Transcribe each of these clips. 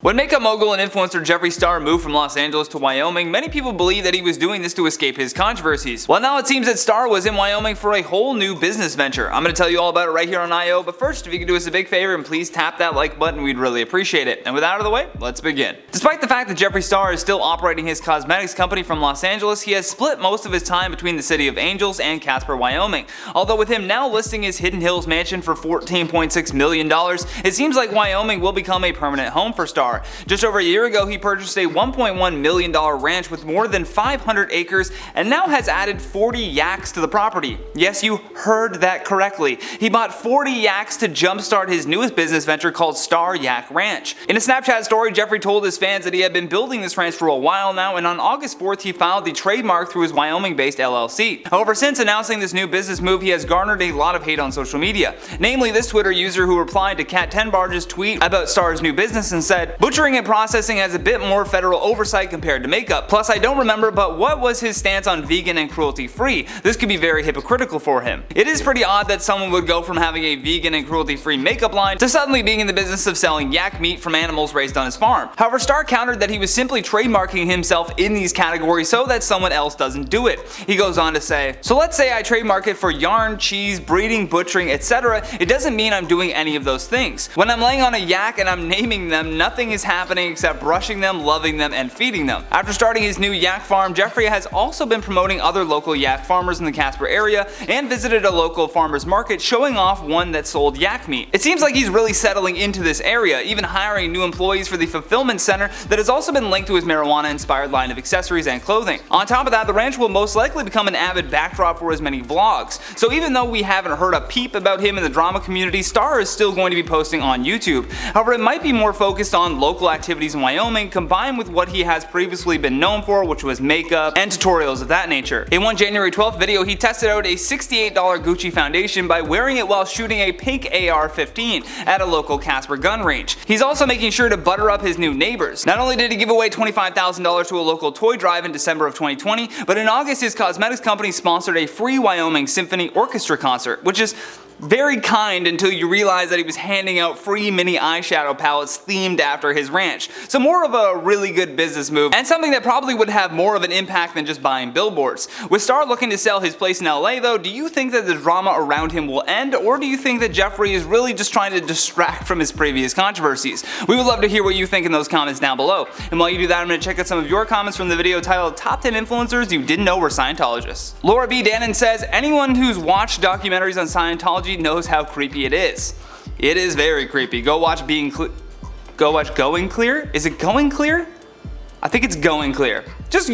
When makeup mogul and influencer Jeffree Star moved from Los Angeles to Wyoming, many people believe that he was doing this to escape his controversies. Well, now it seems that Star was in Wyoming for a whole new business venture. I'm going to tell you all about it right here on IO, but first, if you could do us a big favor and please tap that like button, we'd really appreciate it. And with that out of the way, let's begin. Despite the fact that Jeffree Star is still operating his cosmetics company from Los Angeles, he has split most of his time between the city of Angels and Casper, Wyoming. Although with him now listing his Hidden Hills mansion for $14.6 million, it seems like Wyoming will become a permanent home for Star. Just over a year ago, he purchased a $1.1 million ranch with more than 500 acres and now has added 40 yaks to the property. Yes, you heard that correctly. He bought 40 yaks to jumpstart his newest business venture called Star Yak Ranch. In a Snapchat story, Jeffree told his fans that he had been building this ranch for a while now, and on August 4th, he filed the trademark through his Wyoming-based LLC. However, since announcing this new business move, he has garnered a lot of hate on social media. Namely, this Twitter user who replied to Cat 10 Barge's tweet about Star's new business and said, "Butchering and processing has a bit more federal oversight compared to makeup. Plus, I don't remember, but what was his stance on vegan and cruelty-free? This could be very hypocritical for him." It is pretty odd that someone would go from having a vegan and cruelty-free makeup line to suddenly being in the business of selling yak meat from animals raised on his farm. However, Star countered that he was simply trademarking himself in these categories so that someone else doesn't do it. He goes on to say, "So let's say I trademark it for yarn, cheese, breeding, butchering, etc. It doesn't mean I'm doing any of those things. When I'm laying on a yak and I'm naming them, nothing is happening except brushing them, loving them, and feeding them." After starting his new yak farm, Jeffree has also been promoting other local yak farmers in the Casper area and visited a local farmer's market showing off one that sold yak meat. It seems like he's really settling into this area, even hiring new employees for the fulfillment center that has also been linked to his marijuana-inspired line of accessories and clothing. On top of that, the ranch will most likely become an avid backdrop for his many vlogs. So even though we haven't heard a peep about him in the drama community, Star is still going to be posting on YouTube. However, it might be more focused on local activities in Wyoming combined with what he has previously been known for, which was makeup and tutorials of that nature. In one January 12th video, he tested out a $68 Gucci foundation by wearing it while shooting a pink AR-15 at a local Casper gun range. He's also making sure to butter up his new neighbors. Not only did he give away $25,000 to a local toy drive in December of 2020, but in August his cosmetics company sponsored a free Wyoming Symphony Orchestra concert, which is very kind until you realize that he was handing out free mini eyeshadow palettes themed after his ranch. So more of a really good business move, and something that probably would have more of an impact than just buying billboards. With Star looking to sell his place in LA though, do you think that the drama around him will end, or do you think that Jeffree is really just trying to distract from his previous controversies? We would love to hear what you think in those comments down below. And while you do that, I'm going to check out some of your comments from the video titled Top 10 Influencers You Didn't Know Were Scientologists. Laura B. Dannon says, "Anyone who's watched documentaries on Scientology knows how creepy it is. It is very creepy. Go watch Going Clear? Is it Going Clear? I think it's Going Clear. Just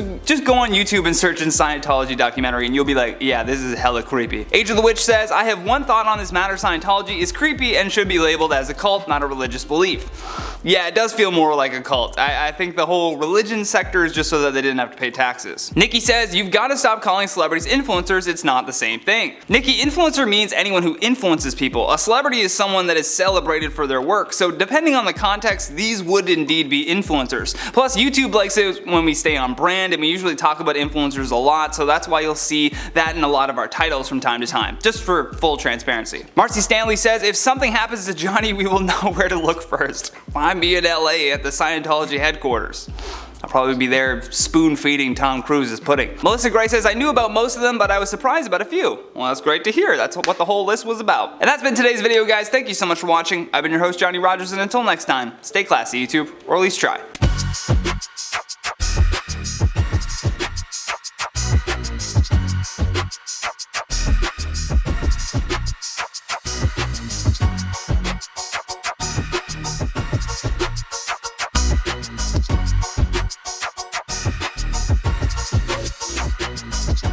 go on YouTube and search in Scientology documentary and you'll be like, yeah, this is hella creepy." Age of the Witch says, "I have one thought on this matter. Scientology is creepy and should be labeled as a cult, not a religious belief." Yeah, it does feel more like a cult. I think the whole religion sector is just so that they didn't have to pay taxes. Nikki says, "You've got to stop calling celebrities influencers. It's not the same thing." Nikki, influencer means anyone who influences people. A celebrity is someone that is celebrated for their work. So depending on the context, these would indeed be influencers. Plus, YouTube likes it when we stay on brand, and we usually talk about influencers a lot, so that's why you'll see that in a lot of our titles from time to time, just for full transparency. Marcy Stanley says, "If something happens to Johnny, we will know where to look first." I'm in LA at the Scientology headquarters. I'll probably be there spoon-feeding Tom Cruise's pudding. Melissa Gray says, "I knew about most of them, but I was surprised about a few." Well, that's great to hear. That's what the whole list was about. And that's been today's video, guys. Thank you so much for watching. I've been your host, Johnny Rogers, and until next time, stay classy, YouTube, or at least try.